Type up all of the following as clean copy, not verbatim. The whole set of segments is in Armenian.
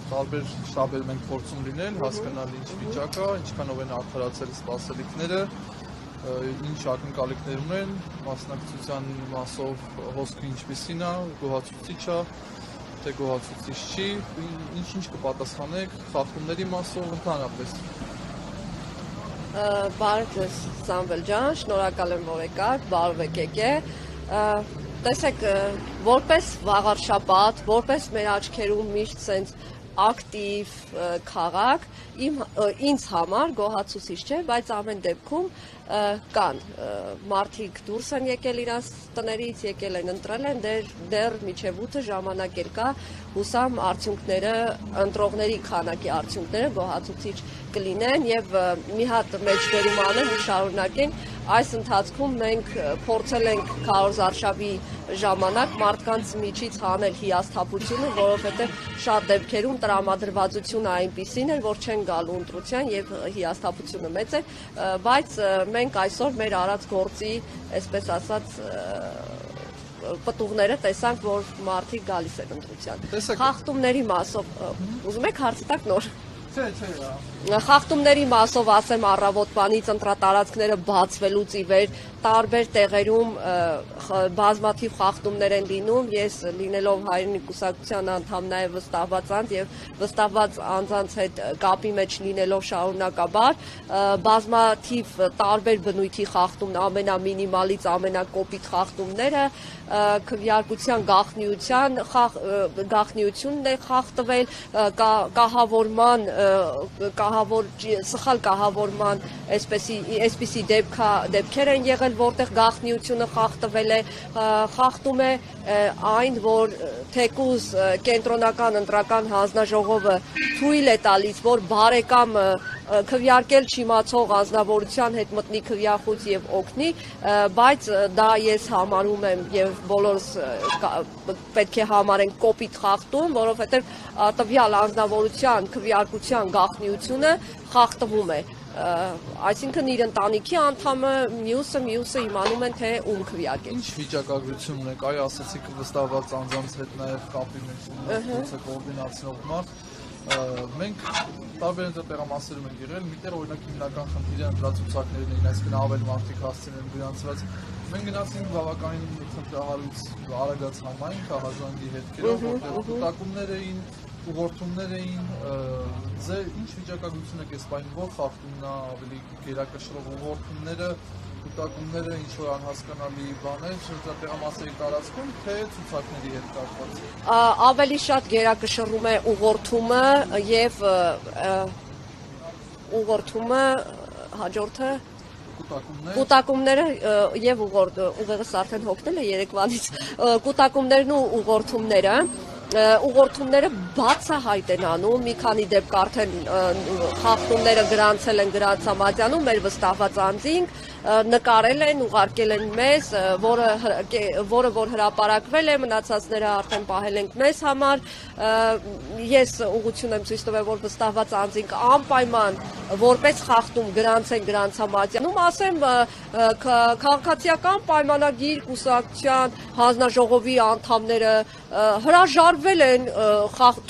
տարբեր շտաբեր մենք փորձում լինել, հասկանալ ինչ վիճակա, ինչքանով են արդարացել սպասելիքները, ինչ ակնկալիքներ ունեն, մասնակցության մասով հոսքը ինչպիսին է, գոհացուցիչ է, թե գոհացուցիչ չի, ինչ կպատասխանեք խախտումների մասով ընդհանրապես։ Բարև ձեզ Սամվել ջան, շնորհակալ եմ, որ եկաք, բարև եկեք։ Տեսեք, որպես վաղարշաբաթ, որպես մեր աչքերում միշտ սենց ակտիվ քաղաք, ինձ համար գոհացուցիչ չէ, բայց ամեն դեպքում կան մարդիկ դուրս են եկել իրաց տներից, եկել են ընտրել են, դեռ մինչև 8 ժամանակ էլ կա, հուսամ արդյունքները, ընտրողների քանակի արդյունքները գոհացուցիչ կլինեն եւ մի հատ մեջբերում անեմ ու շարունակենք, այս ընթացքում մենք փորձել ենք քարոզարշավի ժամանակ մարդկանց միջից հանել հիասթափությունը, որովհետև շատ դեպքերում տրամադրվածությունը այնպիսին էր, որ չեն գալու ընտրության եւ հիասթափությունը մեծ է, բայց մենք այսօր մեր արած գործի, այսպես ասած, պտուղները տեսանք, որ մարդիկ գալիս են ընտրության։ Խախտումների մասով, ուզում եք հարցը տակ նոր։ Խախտումների մասով ասեմ առավոտվանից ընտրատարածքները բացվելուց ի վեր տարբեր տեղերում բազմաթիվ խախտումներ են լինում, ես լինելով հայրենի կուսակցության անդամ նաև վստահված անձ եւ վստահված անձանց հետ կապի մեջ լինելով շարունակաբար բազմաթիվ տարբեր բնույթի խախտում, ամենամինիմալից ամենակոպիտ խախտումները քվեարկության գաղտնիությունն է խախտվել, սխալ կահավորման այսպիսի դեպքեր են եղել, որտեղ գաղտնիությունը խախտվել է, խախտում է այն, որ թեկուզ կենտրոնական ընտրական հանձնաժողովը թույլ է տալիս, որ բարեկամը քվեարկել չիմացող անձնավորության հետ մտնի քվեախոց եւ օգնի, բայց դա ես համարում եմ եւ բոլորս պետք է համարենք կոպիտ խախտում, որովհետեւ տվյալ անձնավորության քվեարկության գաղտնիությունը խախտվում է, այսինքն իր ընտանիքի անդամը մյուսը իմանում են թե ում քվեարկել։ Ինչ վիճակագրություն ունեք, այ ասացիք վստահված անձանց հետ նաեւ կապի մեջ ունեք կոորդինացնող մարդ, մենք տարբեր տեղամասերում ենք եղել, միտեղ օրինակ հիմնական խնդիրը ընտրացուցակներն էին, այսինքն ավել մարդիկ հասցնեն գրանցված, մենք գնացինք բավականին խնդրահարույց Արագած համայնք, Ահազանգի հետքերով, որտեղ կուտակումներ էին, ուղղորդումներ էին, ձեր ինչ վիճակագրություն եք այս պահին, որ խախտումն է ավելի գերակշռող ուղղորդումները, կուտակումները, ինչ որ անհասկանալի բաներ տեղամասերի տարածքում, թե ցուցակների հետ կապված։ Ավելի շատ գերակշռում է ուղղորդումը եւ հաջորդը կուտակումները եւ ուղեղս արդեն հոգնել է երեկվանից, կուտակումներն ու ուղղորդումները բացահայտ են անում, մի քանի դեպք արդեն խախտումները գրանցել են գրացամատյանում, մեր վստահված անձինք, նկարել են, ուղարկել են մեզ, որը որ հրապարակվել է, մնացածները արդեն պահել ենք մեզ համար, ես ուղղություն եմ ցույց տվել, որ վստահված անձինք անպայման որպես խախտում գրանցեն գրանցամատյանում, ասեմ քաղաքացիական պայմանագիր կուսակցության հանձնաժողովի անդամները հրաժարվել են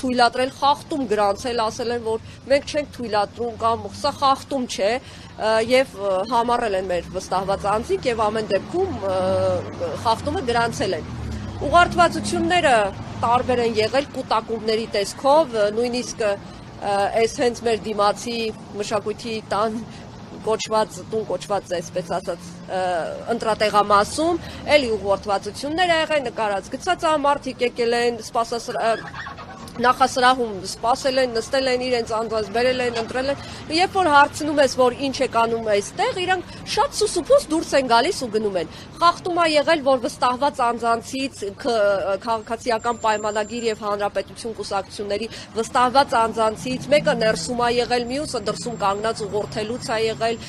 թույլատրել խախտում գրանցել, ասել են, որ մենք չենք թույլատրում կամ սա խախտում չէ եւ համառել են մեր վստահված անձինք եւ ամեն դեպքում խախտումը գրանցել են։ Ուղղորդվածությունները տարբեր են եղել կուտակումների տեսքով, նույնիսկ այս հենց մեր դիմացի մշակույթի տան կոչված այսպես ասած ընտրատեղամասում էլի ուղղորդվածություններ ա եղել, նկարած գցած մարդիկ եկել են նախասրահում սպասել են, նստել են իրենց անձանց, բերել են, ընտրել են, երբ որ հարցնում ես, որ ինչ եք անում այստեղ, իրանք շատ սուսուփուս դուրս են գալիս ու գնում են։ Խախտում ա եղել, որ վստահված անձանցից քաղաքացիական պայմանագիր եւ հանրապետություն կուսակցությունների վստահված անձանցից մեկը ներսում ա եղել, մյուսը դրսում կանգնած ուղղորդելուց ա եղել,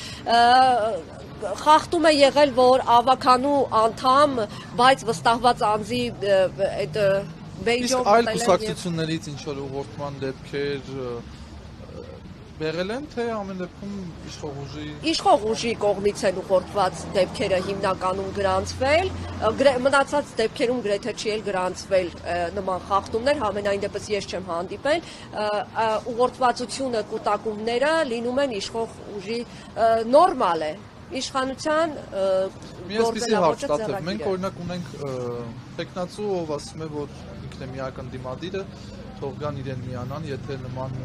խախտում է եղել, որ ավականու անդամ, բայց վստահված անձի այդ Իսկ այլ կուսակցություններից ինչ որ ուղղորդման դեպքեր Բերել են, թե ամեն դեպքում իշխող ուժի Իշխող ուժի կողմից են ուղղորդված դեպքերը հիմնականում գրանցվել, մնացած դեպքերում գրեթե չի էլ գրանցվել նման խախտումներ, համենայն դեպս ես չեմ հանդիպել, ուղղորդվածությունը, կուտակումները լինում են իշխող ուժի նորմալ է, իշխանության գործելավոճը ձեռագիր է։ Մենք օրինակ ունենք տեխնացու, ով ասում է, որ ինքն է միական դիմադիրը, թող գան իրեն միանան, եթե նման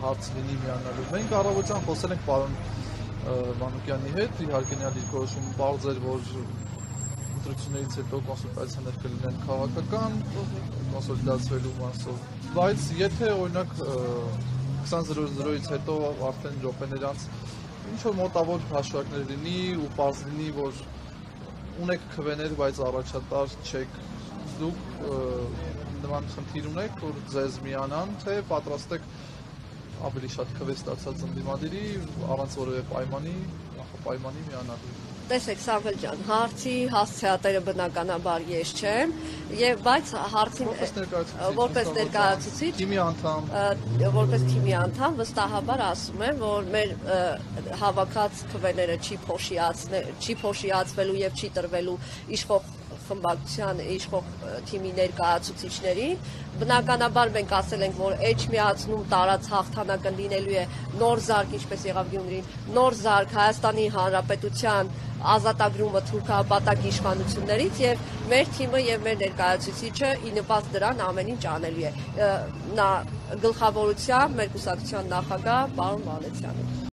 հարց լինի միանալու։ Մենք առավոտյան խոսել ենք պարոն Մանուկյանի հետ, իհարկե նրա դիրքորոշումը պարզ էր, որ ընտրություններից հետո կոնսուլտացիաներ կլինեն քաղաքական, կոնսոլիդացվելու մասով, բայց եթե օրինակ 20:00-ից հետո արդեն րոպեներ անց ինչ-որ մոտավոր հաշվարկներ լինի ու պարզ լինի, որ ունեք քվեներ, բայց առաջատար չեք, դուք նման խնդիր ունեք, որ ձեզ միանան, թե պատրաստ եք ավելի շատ քվե ստացած ընդդիմադիրի առանց որևէ պայմանի, նախապայմանի միանալու։ Տեսեք Սամվել ջան, հարցի հասցեատերը բնականաբար ես չեմ, բայց հարցին որպես ներկայացուցիչ, թիմի անդամ, որպես թիմի անդամ վստահաբար ասում եմ, որ մեր հավաքած քվեները չի փոշիացվելու եւ չի տրվելու իշխող խմբակցության իշխող թիմի ներկայացուցիչներին, բնականաբար մենք ասել ենք, որ Էջմիածնում տարած հաղթանակը լինելու է նոր զարգ, ինչպես եղավ Գյումրին, նոր զարգ Հայաստանի Հանրապետության ազատագրումը թուրքահապատակ իշխանություններից եւ մեր թիմը եւ մեր ներկայացուցիչը ի նպաստ դրան ամեն ինչ անելու է։ Նա գլխավորությամբ մեր կուսակցության նախագահ պարոն Վանեցյանը։